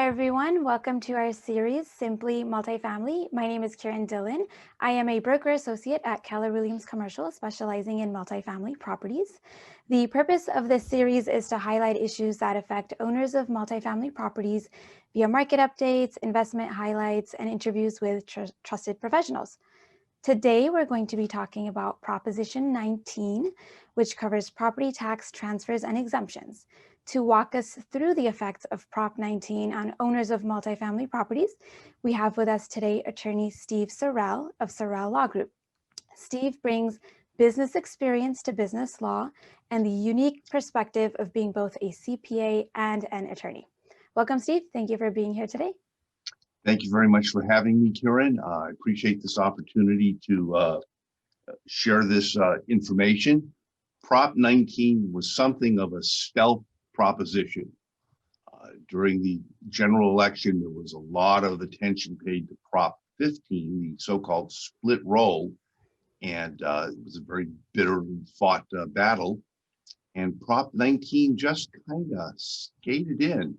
Hi, everyone. Welcome to our series, Simply Multifamily. My name is Kiran Dhillon. I am a broker associate at Keller Williams Commercial, specializing in multifamily properties. The purpose of this series is to highlight issues that affect owners of multifamily properties via market updates, investment highlights, and interviews with trusted professionals. Today, we're going to be talking about Proposition 19, which covers property tax transfers and exemptions. To walk us through the effects of Prop 19 on owners of multifamily properties, we have with us today attorney Steve Sorell of Sorell Law Group. Steve brings business experience to business law and the unique perspective of being both a CPA and an attorney. Welcome, Steve. Thank you for being here today. Thank you very much for having me, Kiran. I appreciate this opportunity to share this information. Prop 19 was something of a stealth proposition. During the general election, there was a lot of attention paid to Prop 15, the so-called split roll, and it was a very bitterly fought battle. And Prop 19 just kind of skated in.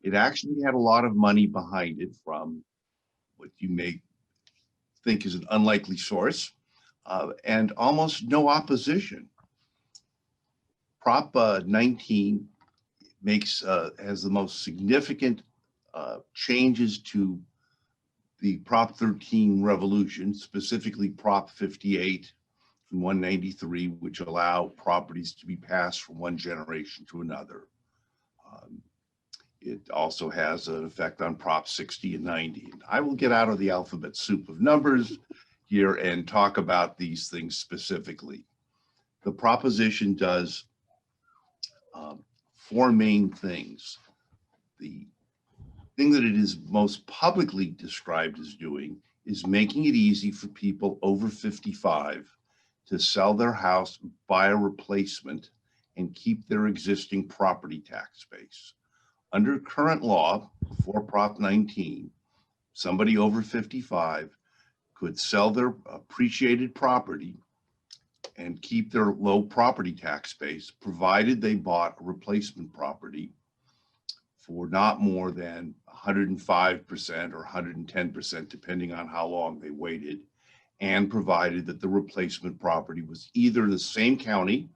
It actually had a lot of money behind it from what you may think is an unlikely source, and almost no opposition. Prop 19 has the most significant changes to the Prop 13 revolution, specifically Prop 58 from 193, which allow properties to be passed from one generation to another. It also has an effect on Prop 60 and 90. I will get out of the alphabet soup of numbers here and talk about these things specifically. The proposition does four main things. The thing that it is most publicly described as doing is making it easy for people over 55 to sell their house, buy a replacement, and keep their existing property tax base. Under current law, before Prop 19, somebody over 55 could sell their appreciated property and keep their low property tax base, provided they bought a replacement property for not more than 105% or 110%, depending on how long they waited, and provided that the replacement property was either the same county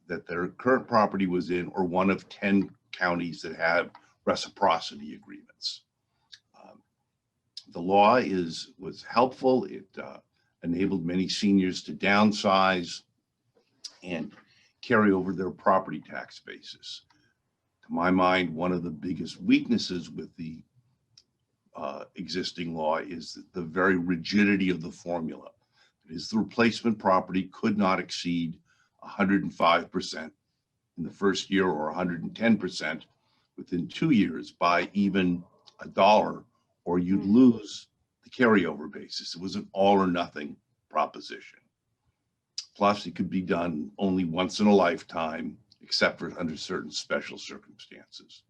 that their current property was in or one of 10 counties that have reciprocity agreements. The law was helpful. It enabled many seniors to downsize and carry over their property tax basis. To my mind, one of the biggest weaknesses with the existing law is the very rigidity of the formula. It is the replacement property could not exceed 105% in the first year or 110% within 2 years by even $1, or you'd lose the carryover basis. It was an all or nothing proposition. Plus, it could be done only once in a lifetime, except for under certain special circumstances.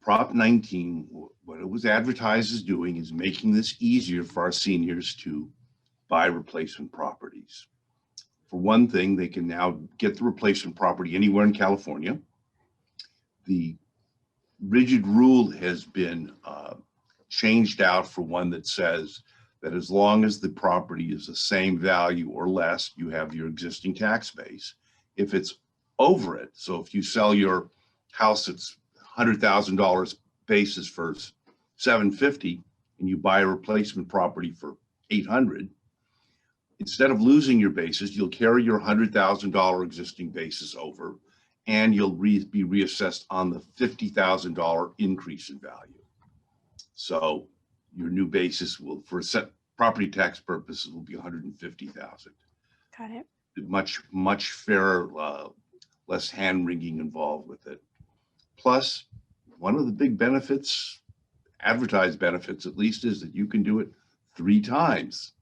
Prop 19, what it was advertised as doing is making this easier for our seniors to buy replacement properties. For one thing, they can now get the replacement property anywhere in California. The rigid rule has been changed out for one that says that as long as the property is the same value or less, you have your existing tax base. If it's over it, so if you sell your house that's $100,000 basis for $750 and you buy a replacement property for $800, instead of losing your basis, you'll carry your $100,000 existing basis over, and you'll be reassessed on the $50,000 increase in value. So your new basis will, for set property tax purposes, will be $150,000. Got it. Much fairer, less hand wringing involved with it. Plus, one of the big benefits, advertised benefits at least, is that you can do it 3 times.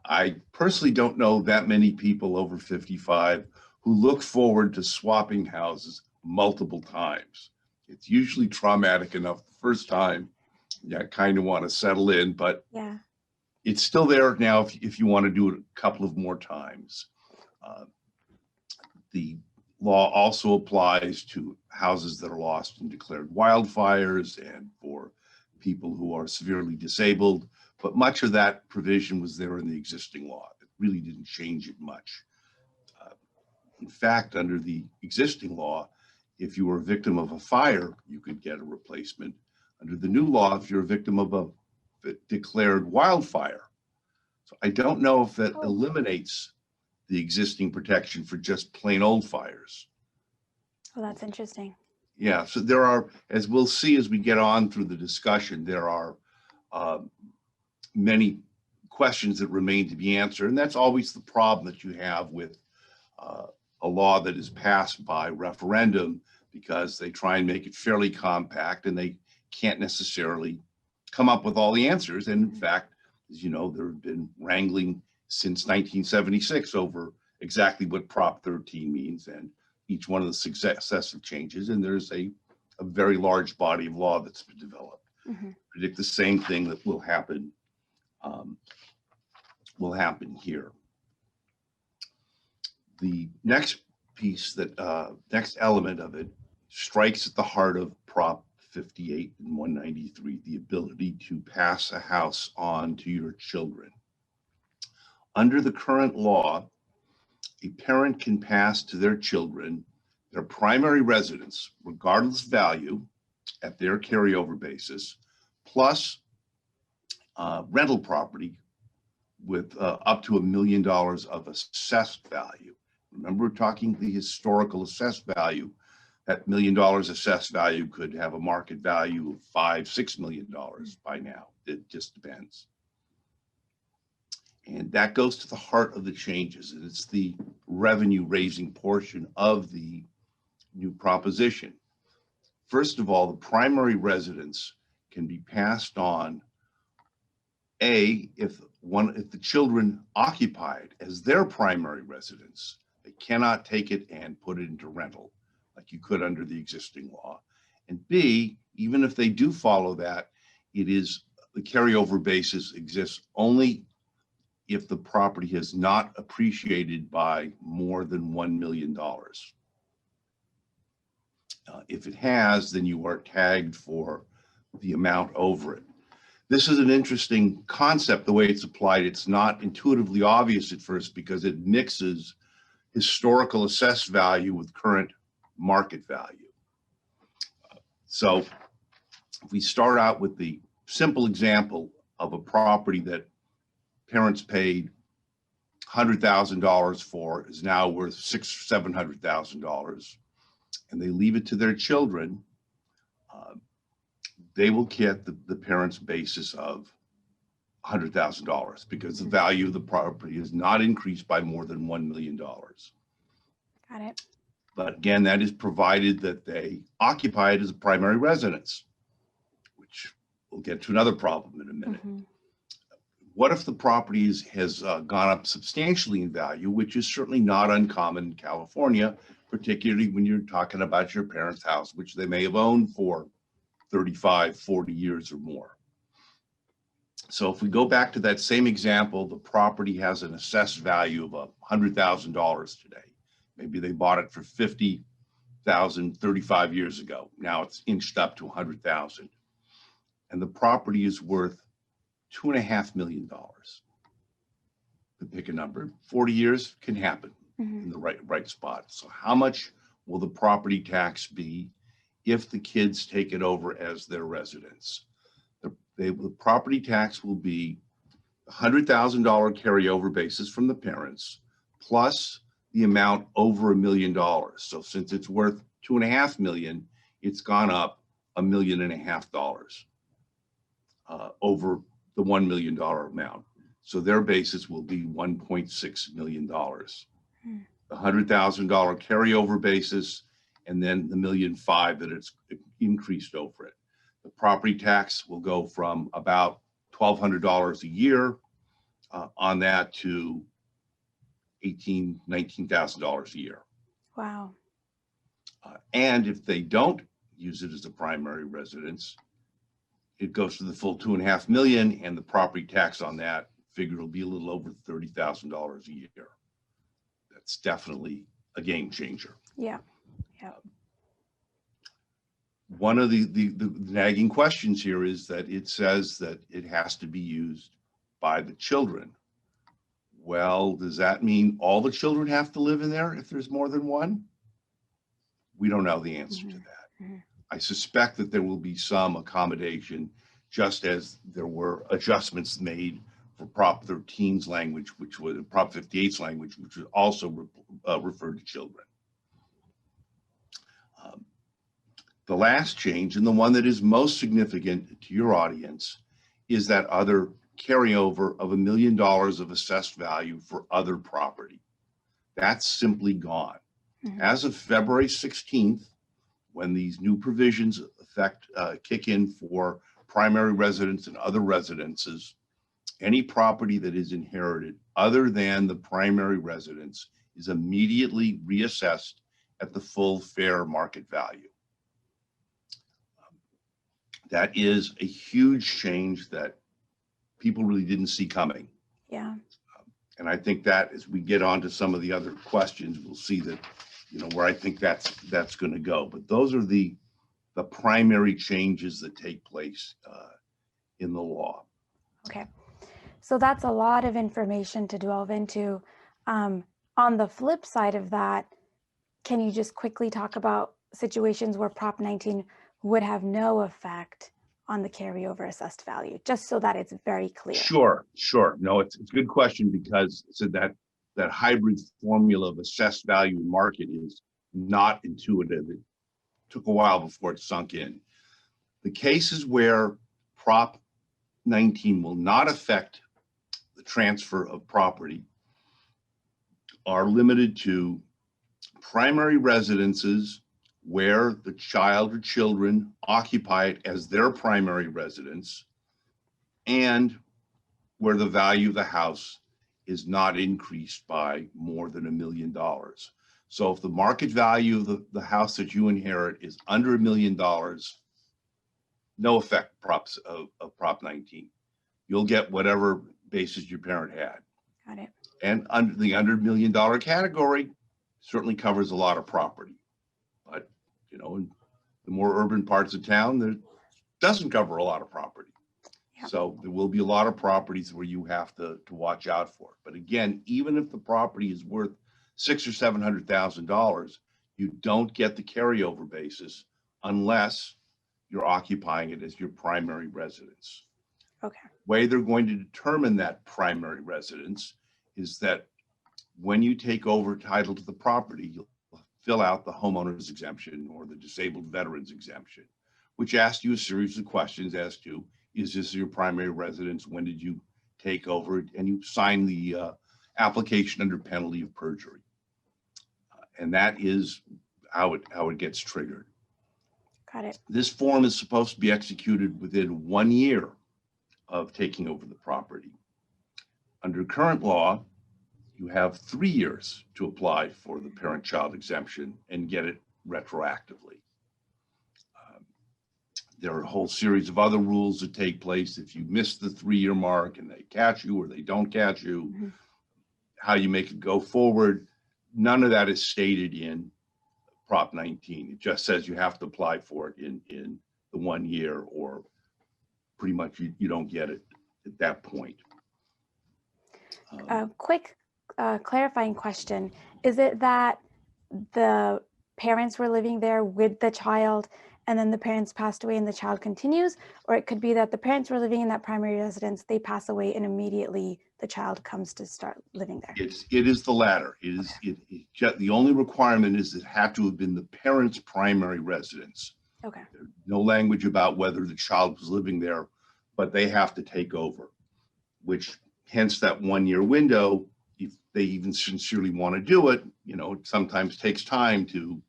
I personally don't know that many people over 55 who look forward to swapping houses multiple times. It's usually traumatic enough the first time. You kind of want to settle in, but yeah, it's still there now if you want to do it a couple of more times. The law also applies to houses that are lost in declared wildfires and for people who are severely disabled. But much of that provision was there in the existing law. It really didn't change it much. In fact, under the existing law, if you were a victim of a fire, you could get a replacement. Under the new law, if you're a victim of a declared wildfire. So I don't know if that eliminates the existing protection for just plain old fires. Well, that's interesting. Yeah, so there are, as we'll see as we get on through the discussion, there are many questions that remain to be answered. And that's always the problem that you have with a law that is passed by referendum, because they try and make it fairly compact and they can't necessarily come up with all the answers. And in fact, as you know, there have been wrangling since 1976 over exactly what Prop 13 means and each one of the successive changes. And there's a very large body of law that's been developed. Predict the same thing that will happen here. The next piece that next element of it strikes at the heart of Prop 58 and 193, the ability to pass a house on to your children. Under the current law, a parent can pass to their children their primary residence, regardless of value, at their carryover basis, plus rental property with up to $1 million of assessed value. Remember, we're talking the historical assessed value. That $1 million assessed value could have a market value of $5-6 million by now. It just depends. And that goes to the heart of the changes. And it's the revenue raising portion of the new proposition. First of all, the primary residence can be passed on, if the children occupy it as their primary residence. They cannot take it and put it into rental like you could under the existing law. And B, even if they do follow that, it is the carryover basis exists only if the property has not appreciated by more than $1 million. If it has, then you are tagged for the amount over it. This is an interesting concept, the way it's applied. It's not intuitively obvious at first because it mixes historical assessed value with current market value. So if we start out with the simple example of a property that parents paid $100,000 for is now worth $600,000-700,000, and they leave it to their children, they will get the parents' basis of $100,000 because the value of the property is not increased by more than $1 million. Got it. But again, that is provided that they occupy it as a primary residence, which we'll get to another problem in a minute. What if the property has gone up substantially in value, which is certainly not uncommon in California, particularly when you're talking about your parents' house, which they may have owned for 35, 40 years or more. So if we go back to that same example, the property has an assessed value of $100,000 today. Maybe they bought it for $50,000 35 years ago. Now it's inched up to $100,000. And the property is worth $2.5 million. To pick a number, 40 years can happen in the right spot. So how much will the property tax be if the kids take it over as their residence? The property tax will be $100,000 carryover basis from the parents, plus the amount over $1 million. So since it's worth $2.5 million, it's gone up $1.5 million over the $1 million amount. So their basis will be $1.6 million. The $100,000 carryover basis, and then the $1.5 million that it's increased over it. The property tax will go from about $1,200 a year on that to $18,000, $19,000 a year. Wow. And if they don't use it as a primary residence, it goes to the full $2.5 million, and the property tax on that figure will be a little over $30,000 a year. That's definitely a game changer. Yeah. Yeah. One of the nagging questions here is that it says that it has to be used by the children. Well, does that mean all the children have to live in there if there's more than one? We don't know the answer to that. Mm-hmm. I suspect that there will be some accommodation, just as there were adjustments made for Prop 13's language, which was Prop 58's language, which was also referred to children. The last change, and the one that is most significant to your audience, is that other carryover of $1 million of assessed value for other property. That's simply gone. Mm-hmm. As of February 16th, when these new provisions kick in for primary residence and other residences, any property that is inherited other than the primary residence is immediately reassessed at the full fair market value. That is a huge change that people really didn't see coming. Yeah. And I think that as we get on to some of the other questions, we'll see that, where I think that's going to go. But those are the primary changes that take place in the law. Okay. So that's a lot of information to delve into. On the flip side of that, can you just quickly talk about situations where Prop 19 would have no effect on the carryover assessed value, just so that it's very clear? Sure. No, it's a good question, because so that hybrid formula of assessed value and market is not intuitive. It took a while before it sunk in. The cases where Prop 19 will not affect the transfer of property are limited to primary residences where the child or children occupy it as their primary residence, and where the value of the house is not increased by more than $1 million. So if the market value of the house that you inherit is under $1 million, no effect of Prop 19. You'll get whatever basis your parent had. Got it. And under the under $1 million category certainly covers a lot of property. But, in the more urban parts of town, there doesn't cover a lot of property. Yeah. So there will be a lot of properties where you have to watch out for. But again, even if the property is worth $600,000 or $700,000, you don't get the carryover basis unless you're occupying it as your primary residence. Okay. Way they're going to determine that primary residence is that when you take over title to the property, you'll fill out the homeowner's exemption or the disabled veterans exemption, which asks you a series of questions as to, is this your primary residence? When did you take over it? And you sign the application under penalty of perjury. And that is how it gets triggered. Got it. This form is supposed to be executed within 1 year of taking over the property. Under current law, you have 3 years to apply for the parent-child exemption and get it retroactively. There are a whole series of other rules that take place if you miss the 3-year mark and they catch you or they don't catch you, Mm-hmm. how you make it go forward. None of that is stated in Prop 19. It just says you have to apply for it in the 1 year, or pretty much you don't get it at that point. A quick clarifying question. Is it that the parents were living there with the child and then the parents passed away and the child continues? Or it could be that the parents were living in that primary residence, they pass away, and immediately the child comes to start living there? It is the latter. The only requirement is it had to have been the parent's primary residence. Okay. There's no language about whether the child was living there, but they have to take over, which hence that 1 year window. If they even sincerely want to do it, it sometimes takes time to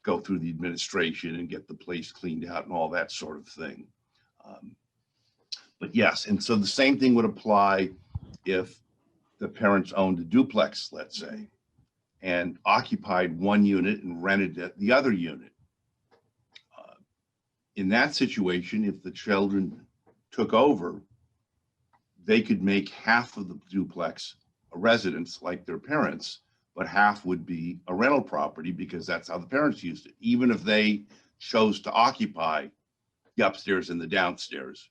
go through the administration and get the place cleaned out and all that sort of thing. But yes, and so the same thing would apply if the parents owned a duplex, let's say, and occupied one unit and rented the other unit. In that situation, if the children took over, they could make half of the duplex a residence like their parents, but half would be a rental property because that's how the parents used it. Even if they chose to occupy the upstairs and the downstairs,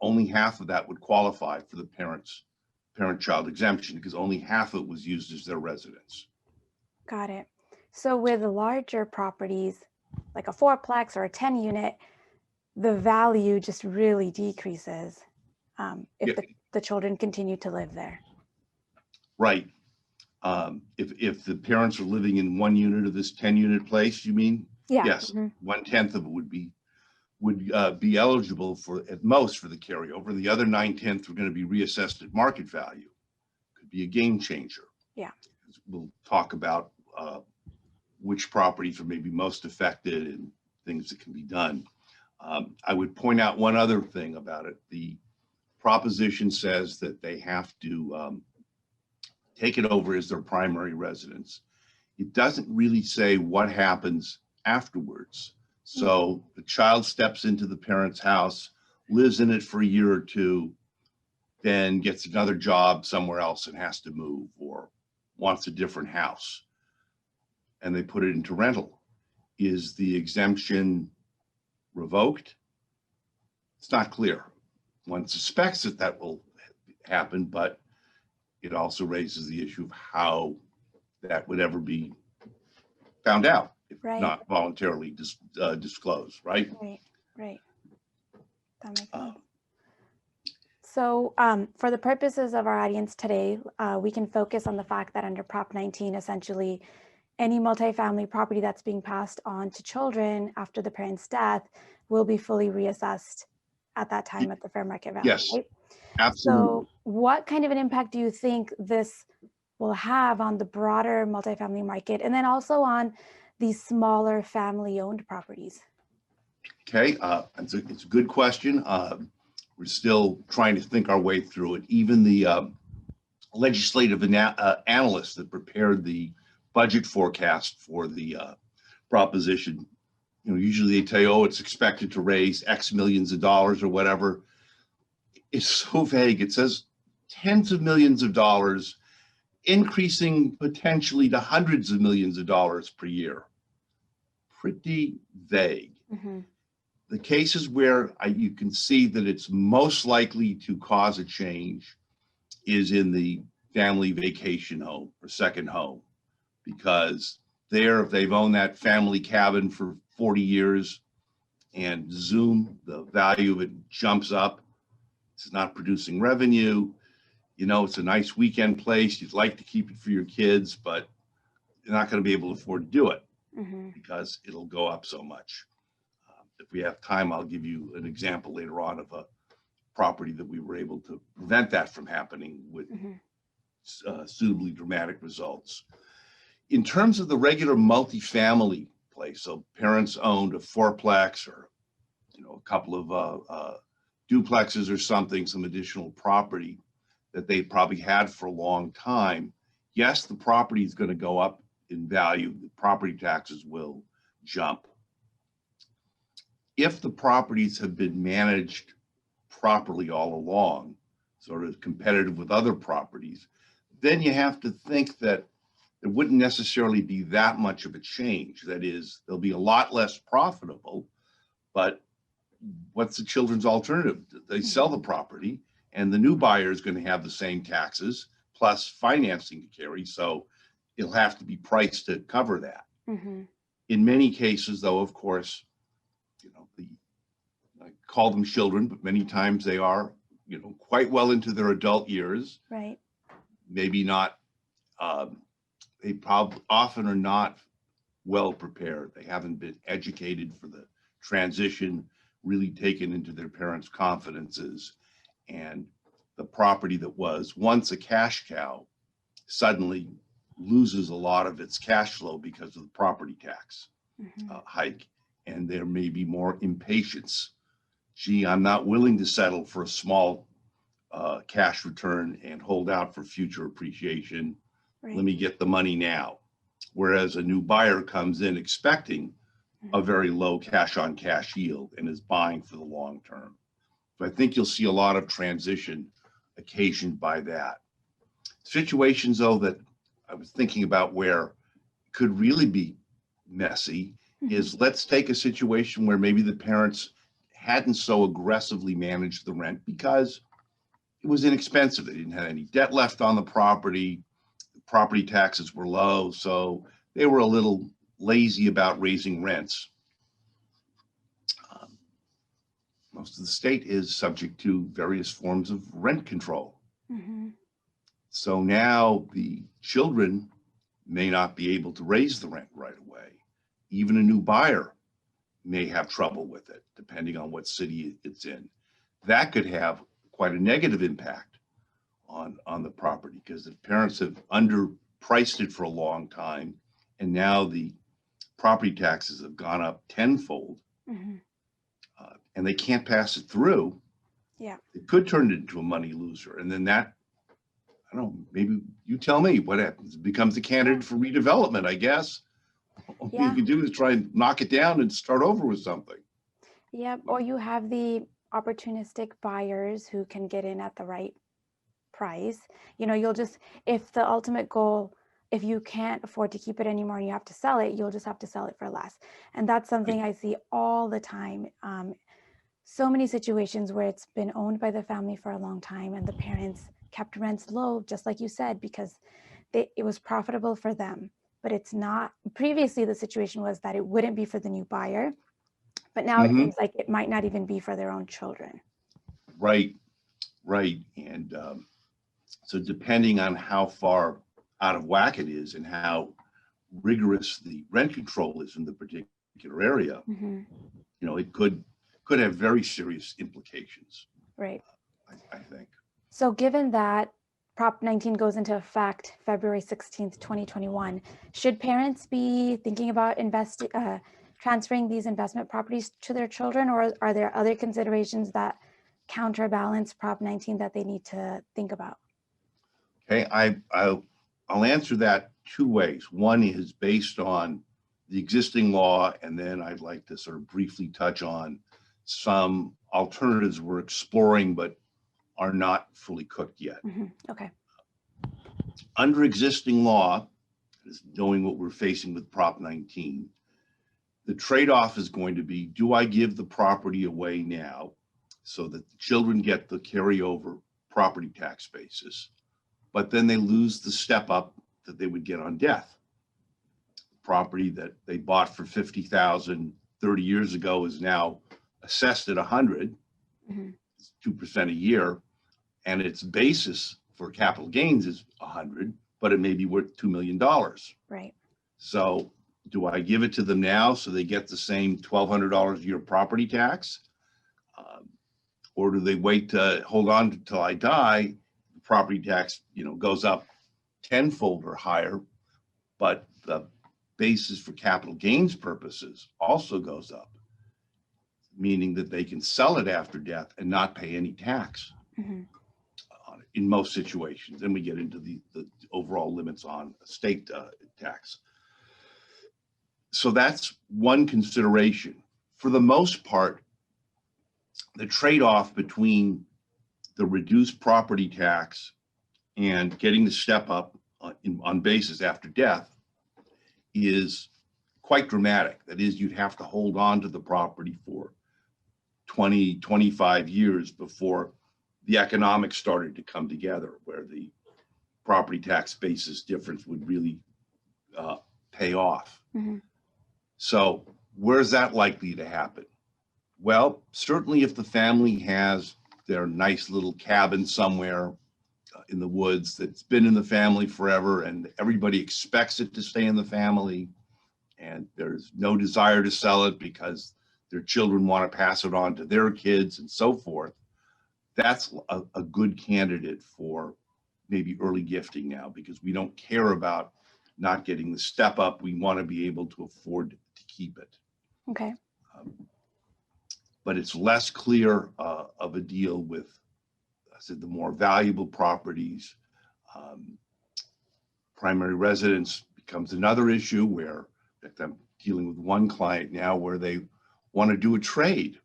only half of that would qualify for the parent-child exemption because only half of it was used as their residence. Got it. So with larger properties, like a fourplex or a 10 unit, the value just really decreases if the children continue to live there. Right. If the parents are living in one unit of this 10-unit place, you mean? Yeah. Yes, 1/10 of it would be eligible for, at most, for the carryover. The other 9/10 are going to be reassessed at market value. Could be a game changer. Yeah. We'll talk about which properties are maybe most affected and things that can be done. I would point out one other thing about it. The proposition says that they have to take it over as their primary residence. It doesn't really say what happens afterwards. So the child steps into the parent's house, lives in it for a year or two, then gets another job somewhere else and has to move or wants a different house, and they put it into rental. Is the exemption revoked? It's not clear. One suspects that that will happen, but it also raises the issue of how that would ever be found out if not voluntarily disclosed, right? Right. That makes sense. So for the purposes of our audience today, we can focus on the fact that under Prop 19, essentially, any multifamily property that's being passed on to children after the parent's death will be fully reassessed at that time at the fair market value. Yes, right? absolutely. So what kind of an impact do you think this will have on the broader multifamily market and then also on these smaller family-owned properties? Okay, it's a good question. We're still trying to think our way through it. Even the legislative analysts that prepared the budget forecast for the proposition, usually they tell you, oh, it's expected to raise X millions of dollars or whatever. It's so vague. It says tens of millions of dollars, increasing potentially to hundreds of millions of dollars per year. Pretty vague. The cases where you can see that it's most likely to cause a change is in the family vacation home or second home, because there, if they've owned that family cabin for 40 years and Zoom, the value of it jumps up, it's not producing revenue. It's a nice weekend place. You'd like to keep it for your kids, but you're not going to be able to afford to do it because it'll go up so much. If we have time, I'll give you an example later on of a property that we were able to prevent that from happening with suitably dramatic results. In terms of the regular multifamily place, so parents owned a fourplex or a couple of duplexes or something, some additional property that they probably had for a long time. Yes, the property is going to go up in value. The property taxes will jump. If the properties have been managed properly all along, sort of competitive with other properties, then you have to think that it wouldn't necessarily be that much of a change. That is, they'll be a lot less profitable, but what's the children's alternative? They sell the property and the new buyer is going to have the same taxes plus financing to carry. So it'll have to be priced to cover that. In many cases, though, of course, I call them children, but many times they are, quite well into their adult years. Right. Maybe not, they probably often are not well prepared. They haven't been educated for the transition, really taken into their parents' confidences. And the property that was once a cash cow suddenly loses a lot of its cash flow because of the property tax hike. And there may be more impatience. Gee, I'm not willing to settle for a small cash return and hold out for future appreciation. Let me get the money now. Whereas a new buyer comes in expecting a very low cash on cash yield and is buying for the long term. So I think you'll see a lot of transition occasioned by that. Situations, though, that I was thinking about where it could really be messy is let's take a situation where maybe the parents hadn't so aggressively managed the rent because it was inexpensive. They didn't have any debt left on the property. Property taxes were low, so they were a little lazy about raising rents. Most of the state is subject to various forms of rent control. So now the children may not be able to raise the rent right away. Even a new buyer may have trouble with it, depending on what city it's in. That could have quite a negative impact on the property because the parents have underpriced it for a long time, and now the property taxes have gone up tenfold, and they can't pass it through. Yeah. It could turn it into a money loser, and then that, I don't know, maybe you tell me what happens. It becomes a candidate for redevelopment, I guess. All you can do is try and knock it down and start over with something. Yep. Or you have the opportunistic buyers who can get in at the right price. You'll just, if the ultimate goal, if you can't afford to keep it anymore and you have to sell it, you'll just have to sell it for less. And that's something I see all the time. So many situations where it's been owned by the family for a long time and the parents kept rents low, just like you said, because it was profitable for them. But it's not. Previously, the situation was that it wouldn't be for the new buyer, but now it seems like it might not even be for their own children. Right. And so depending on how far out of whack it is and how rigorous the rent control is in the particular area, it could have very serious implications. Right. I think. So given that Prop 19 goes into effect February 16th, 2021, should parents be thinking about transferring these investment properties to their children, or are there other considerations that counterbalance Prop 19 that they need to think about? Okay, I'll answer that two ways. One is based on the existing law, and then I'd like to sort of briefly touch on some alternatives we're exploring but are not fully cooked yet. Okay. Under existing law, knowing what we're facing with Prop 19, the trade-off is going to be, do I give the property away now so that the children get the carryover property tax basis, but then they lose the step up that they would get on death? Property that they bought for $50,000 30 years ago is now assessed at 100, 2% a year, and its basis for capital gains is 100, but it may be worth $2 million. Right. So do I give it to them now so they get the same $1,200 a year property tax? Or do they wait to hold on until I die? The property tax, goes up tenfold or higher, but the basis for capital gains purposes also goes up, meaning that they can sell it after death and not pay any tax on it in most situations. Then we get into the overall limits on estate tax. So that's one consideration. For the most part, the trade-off between the reduced property tax and getting the step up on basis after death is quite dramatic. That is, you'd have to hold on to the property for 20, 25 years before the economics started to come together, where the property tax basis difference would really pay off. So where's that likely to happen? Well, certainly if the family has their nice little cabin somewhere in the woods that's been in the family forever and everybody expects it to stay in the family, and there's no desire to sell it because their children want to pass it on to their kids and so forth, that's a good candidate for maybe early gifting now, because we don't care about not getting the step up. We want to be able to afford to keep it. Okay. But it's less clear of a deal with, I said, the more valuable properties. Primary residence becomes another issue where, in fact, I'm dealing with one client now where they want to do a trade.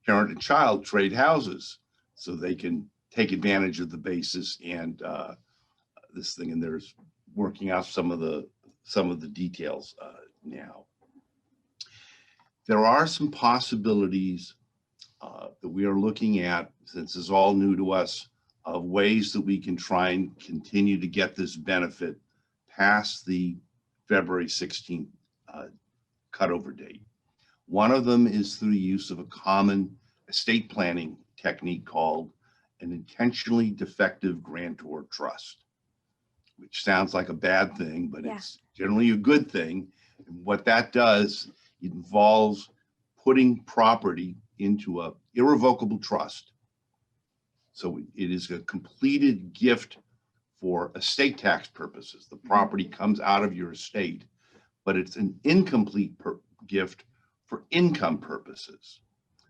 Parent and child trade houses so they can take advantage of the basis and this thing. And there's working out some of the details now. There are some possibilities that we are looking at, since it's all new to us, of ways that we can try and continue to get this benefit past the February 16th cutover date. One of them is through the use of a common estate planning technique called an intentionally defective grantor trust, which sounds like a bad thing, but it's generally a good thing. And what that does, it involves putting property into a irrevocable trust. So it is a completed gift for estate tax purposes. The property comes out of your estate, but it's an incomplete gift for income purposes.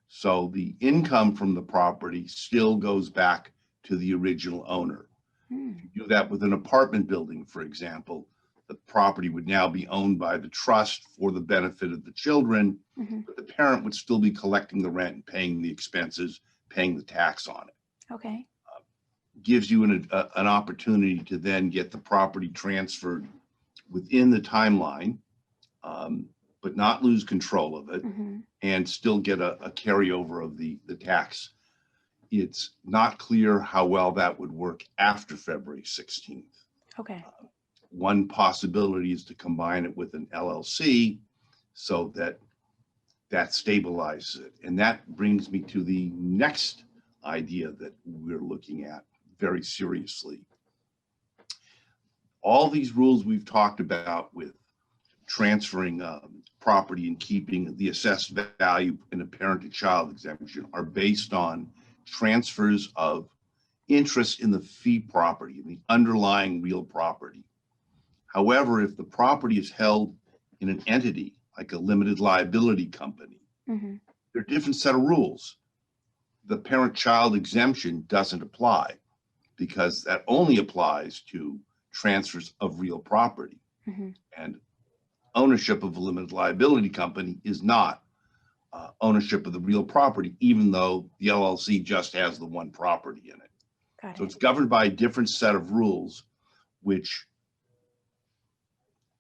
So the income from the property still goes back to the original owner. If you do that with an apartment building, for example, the property would now be owned by the trust for the benefit of the children, but the parent would still be collecting the rent and paying the expenses, paying the tax on it. Okay. Gives you an opportunity to then get the property transferred within the timeline, but not lose control of it, and still get a carryover of the tax. It's not clear how well that would work after February 16th. Okay. One possibility is to combine it with an LLC so that stabilizes it. And that brings me to the next idea that we're looking at very seriously. All these rules we've talked about with transferring property and keeping the assessed value in a parent to child exemption are based on transfers of interest in the fee property, in the underlying real property. However, if the property is held in an entity like a limited liability company, there are a different set of rules. The parent-child exemption doesn't apply because that only applies to transfers of real property. And ownership of a limited liability company is not ownership of the real property, even though the LLC just has the one property in it. So it's governed by a different set of rules, which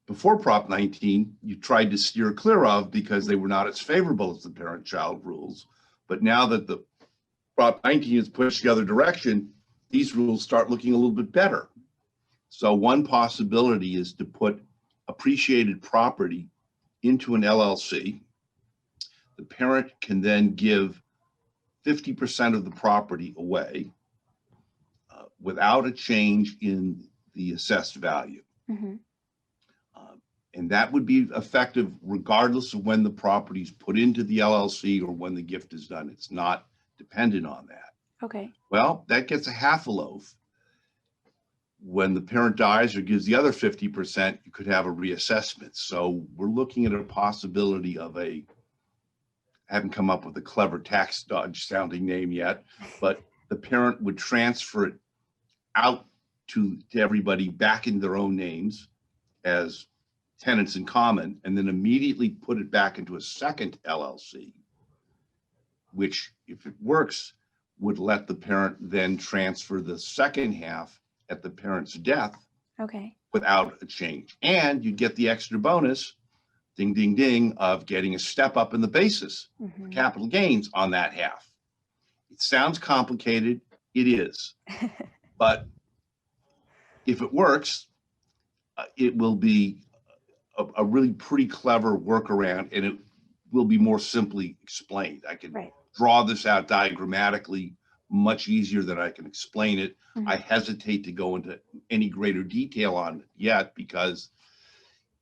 before Prop 19, you tried to steer clear of because they were not as favorable as the parent-child rules. But now that the Prop 19 is pushed the other direction, these rules start looking a little bit better. So one possibility is to put appreciated property into an LLC. The parent can then give 50% of the property away without a change in the assessed value. And that would be effective regardless of when the property is put into the LLC or when the gift is done. It's not dependent on that. Okay. Well, that gets a half a loaf. When the parent dies or gives the other 50%, you could have a reassessment. So we're looking at a possibility of I haven't come up with a clever tax dodge sounding name yet, but the parent would transfer it out to everybody back in their own names as tenants in common, and then immediately put it back into a second LLC, which, if it works, would let the parent then transfer the second half at the parent's death without a change. And you get the extra bonus, ding, ding, ding, of getting a step up in the basis for capital gains on that half. It sounds complicated. It is. But if it works, it will be a really pretty clever workaround, and it will be more simply explained. I can draw this out diagrammatically much easier than I can explain it. I hesitate to go into any greater detail on it yet because,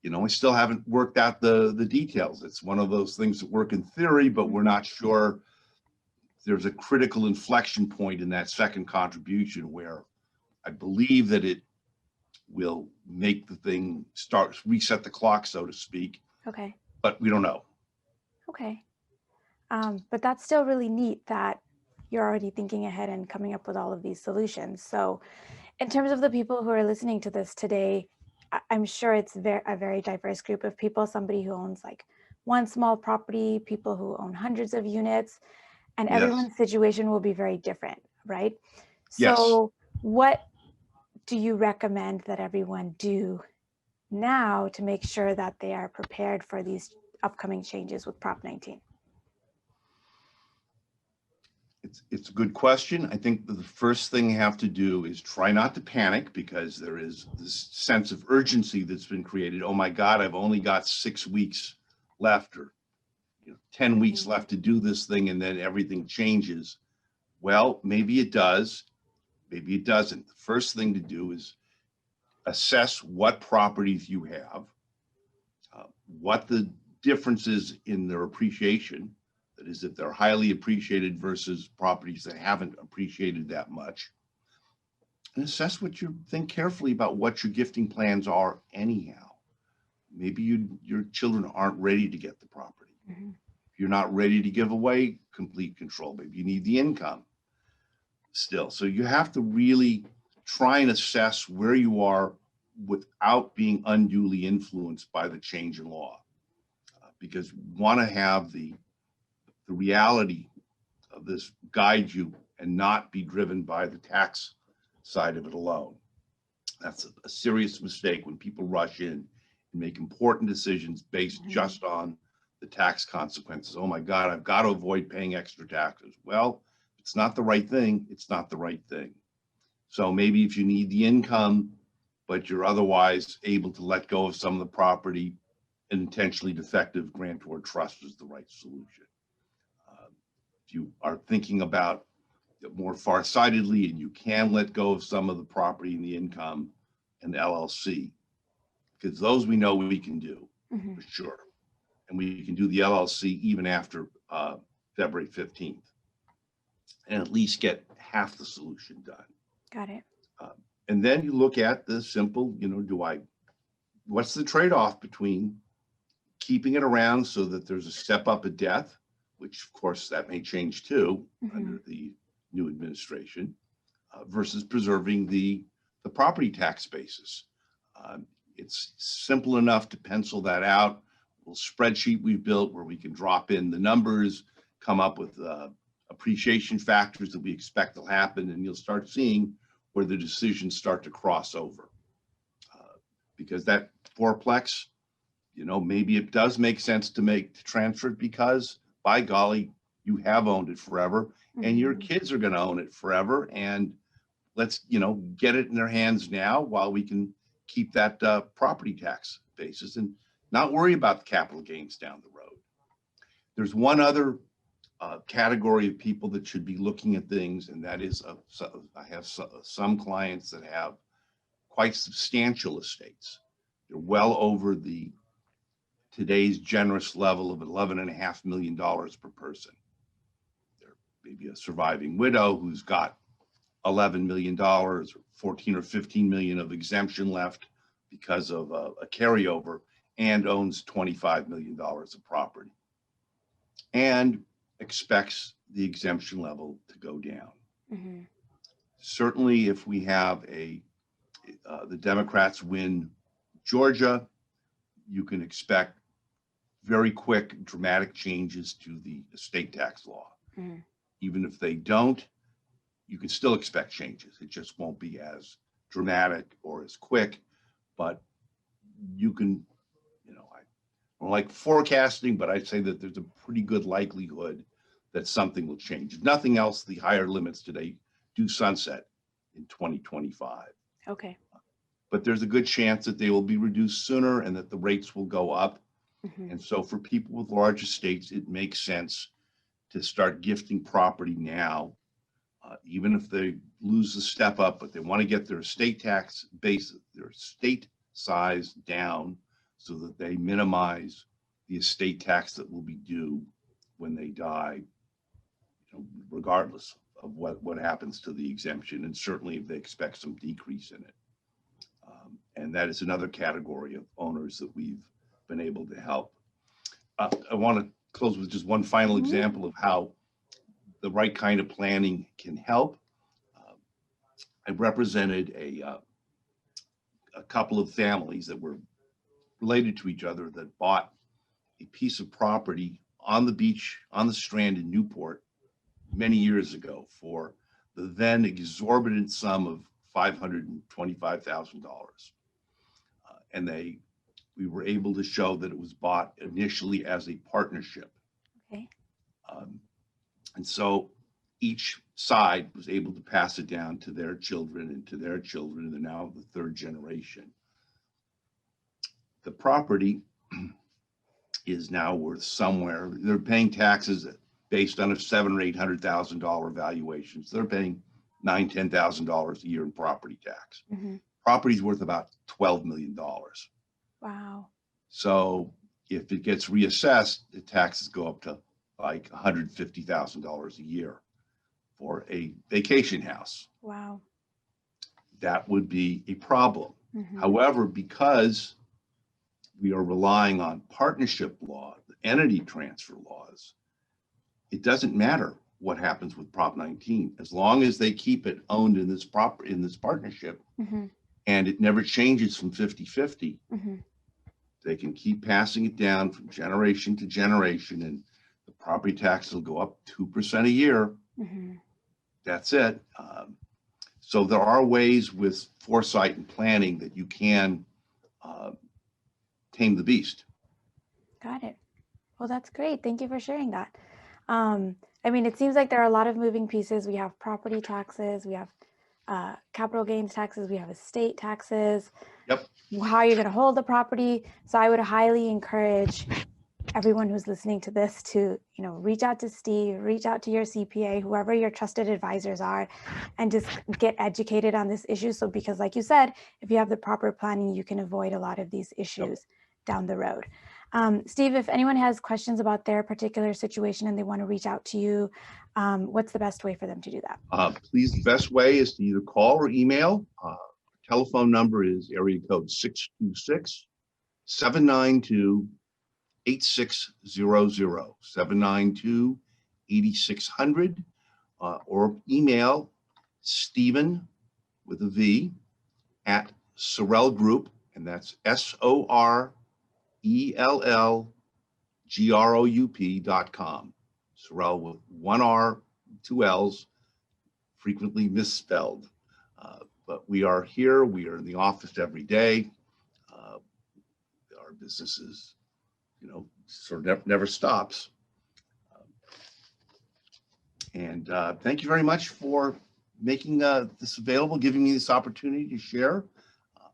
I still haven't worked out the details. It's one of those things that work in theory, but we're not sure. There's a critical inflection point in that second contribution where I believe that it will make the thing reset the clock, so to speak. Okay. But we don't know. Okay. But that's still really neat that you're already thinking ahead and coming up with all of these solutions. So in terms of the people who are listening to this today, I'm sure it's a very diverse group of people, somebody who owns like one small property, people who own hundreds of units, and everyone's situation will be very different, right? So what do you recommend that everyone do now to make sure that they are prepared for these upcoming changes with Prop 19? It's a good question. I think the first thing you have to do is try not to panic, because there is this sense of urgency that's been created. Oh my God, I've only got 6 weeks left, or 10 weeks left to do this thing, and then everything changes. Well, maybe it does, maybe it doesn't. The first thing to do is assess what properties you have, what the differences in their appreciation. That is, if they're highly appreciated versus properties that haven't appreciated that much. And assess what you think carefully about what your gifting plans are anyhow. Maybe your children aren't ready to get the property. Mm-hmm. If you're not ready to give away complete control, maybe you need the income still. So you have to really try and assess where you are without being unduly influenced by the change in law, because you want to have the reality of this guide you and not be driven by the tax side of it alone. That's a serious mistake when people rush in and make important decisions based just on the tax consequences. Oh my God, I've got to avoid paying extra taxes. Well, it's not the right thing. It's not the right thing. So maybe if you need the income, but you're otherwise able to let go of some of the property, an intentionally defective grantor trust is the right solution. If you are thinking about it more farsightedly and you can let go of some of the property and the income and the LLC, because those we know we can do for sure. And we can do the LLC even after February 15th, and at least get half the solution done. Got it. And then you look at the simple, what's the trade-off between keeping it around so that there's a step up at death, which of course that may change too under the new administration, versus preserving the property tax basis. It's simple enough to pencil that out. A little spreadsheet we've built where we can drop in the numbers, come up with appreciation factors that we expect will happen, and you'll start seeing where the decisions start to cross over. Because that fourplex, maybe it does make sense to transfer it, because by golly, you have owned it forever and your kids are going to own it forever. And let's, get it in their hands now while we can keep that property tax basis and not worry about the capital gains down the road. There's one other category of people that should be looking at things, and that is I have some clients that have quite substantial estates. They're well over today's generous level of $11.5 million per person. They're maybe a surviving widow who's got $11 million or 14 or 15 million of exemption left because of a carryover, and owns $25 million of property and expects the exemption level to go down. Certainly, if we have the Democrats win Georgia, you can expect very quick, dramatic changes to the estate tax law. Even if they don't, you can still expect changes. It just won't be as dramatic or as quick, but you can, I don't like forecasting, but I'd say that there's a pretty good likelihood that something will change. If nothing else, the higher limits today do sunset in 2025. Okay. But there's a good chance that they will be reduced sooner and that the rates will go up. And so for people with large estates, it makes sense to start gifting property now, even if they lose the step up, but they want to get their estate tax base, their estate size down so that they minimize the estate tax that will be due when they die, regardless of what happens to the exemption, and certainly if they expect some decrease in it. And that is another category of owners that we've been able to help. I want to close with just one final example of how the right kind of planning can help. I represented a couple of families that were related to each other that bought a piece of property on the beach, on the Strand in Newport many years ago for the then exorbitant sum of $525,000. And we were able to show that it was bought initially as a partnership. Okay. And so each side was able to pass it down to their children and to their children, and they're now the third generation. The property is now worth somewhere, they're paying taxes based on a $700,000 or $800,000 valuation. So they're paying $9,000, $10,000 a year in property tax. Mm-hmm. Property's worth about $12 million. Wow. So if it gets reassessed, the taxes go up to like $150,000 a year for a vacation house. Wow. That would be a problem. Mm-hmm. However, because we are relying on partnership law, entity transfer laws, it doesn't matter what happens with Prop 19, as long as they keep it owned in this partnership, Mm-hmm. and it never changes from 50-50. Mm-hmm. They can keep passing it down from generation to generation, and the property tax will go up 2% a year. Mm-hmm. That's it. So there are ways with foresight and planning that you can tame the beast. Got it. Well, that's great. Thank you for sharing that. I mean, it seems like there are a lot of moving pieces. We have property taxes, we have capital gains taxes, we have estate taxes. Yep. How you're going to hold the property. So I would highly encourage everyone who's listening to this to, reach out to Steve, reach out to your CPA, whoever your trusted advisors are, and just get educated on this issue. So, because like you said, if you have the proper planning, you can avoid a lot of these issues down the road. Steve, if anyone has questions about their particular situation and they want to reach out to you, what's the best way for them to do that? Please, the best way is to either call or email. Telephone number is area code 626-792-8600, 792-8600, or email Stephen with a V at Sorell Group, and that's SORELLGROUP.com. Sorell with one R, two L's, frequently misspelled. But we are here. We are in the office every day. Our business is, sort of never stops. And thank you very much for making this available, giving me this opportunity to share.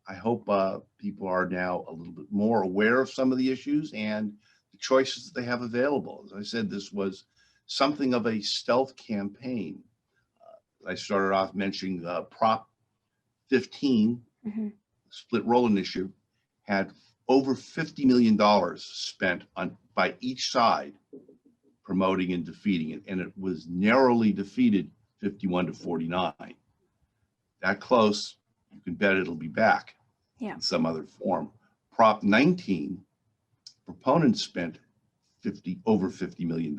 I hope people are now a little bit more aware of some of the issues and the choices that they have available. As I said, this was something of a stealth campaign. I started off mentioning Prop 15, Mm-hmm. split roll initiative, had over $50 million spent by each side promoting and defeating it, and it was narrowly defeated 51-49. That close, you can bet it'll be back in some other form. Prop 19, proponents spent over $50 million,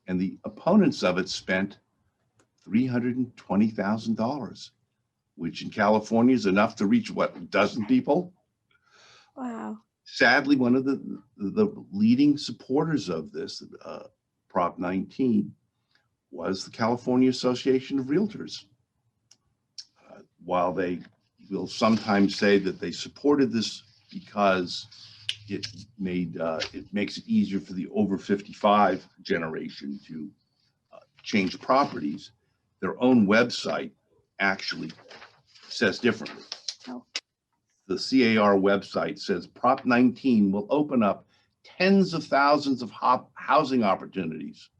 and the opponents of it spent $320,000, which in California is enough to reach, what, a dozen people? Wow. Sadly, one of the leading supporters of this, Prop 19, was the California Association of Realtors. While they will sometimes say that they supported this because it makes it easier for the over 55 generation to change properties, their own website actually says differently. Oh. The CAR website says Prop 19 will open up tens of thousands of housing opportunities,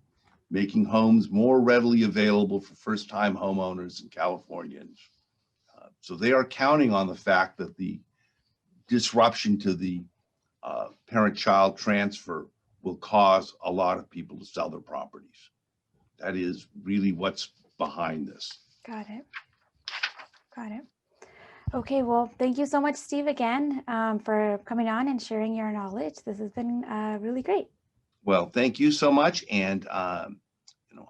making homes more readily available for first-time homeowners and Californians. So they are counting on the fact that the disruption to the parent-child transfer will cause a lot of people to sell their properties. That is really what's behind this. Got it. Got it. Okay, well, thank you so much, Steve, again, for coming on and sharing your knowledge. This has been really great. Well, thank you so much. And,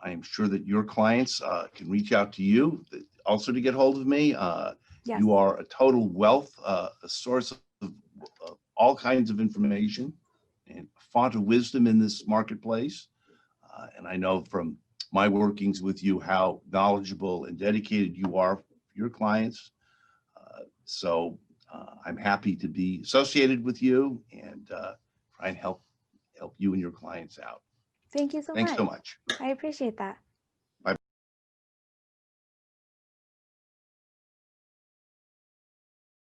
I am sure that your clients can reach out to you also to get hold of me. Yes. You are a total wealth, a source of all kinds of information and a font of wisdom in this marketplace. And I know from my workings with you how knowledgeable and dedicated you are for your clients. I'm happy to be associated with you and try and help you and your clients out. Thank you so Thanks much. so much. I appreciate that.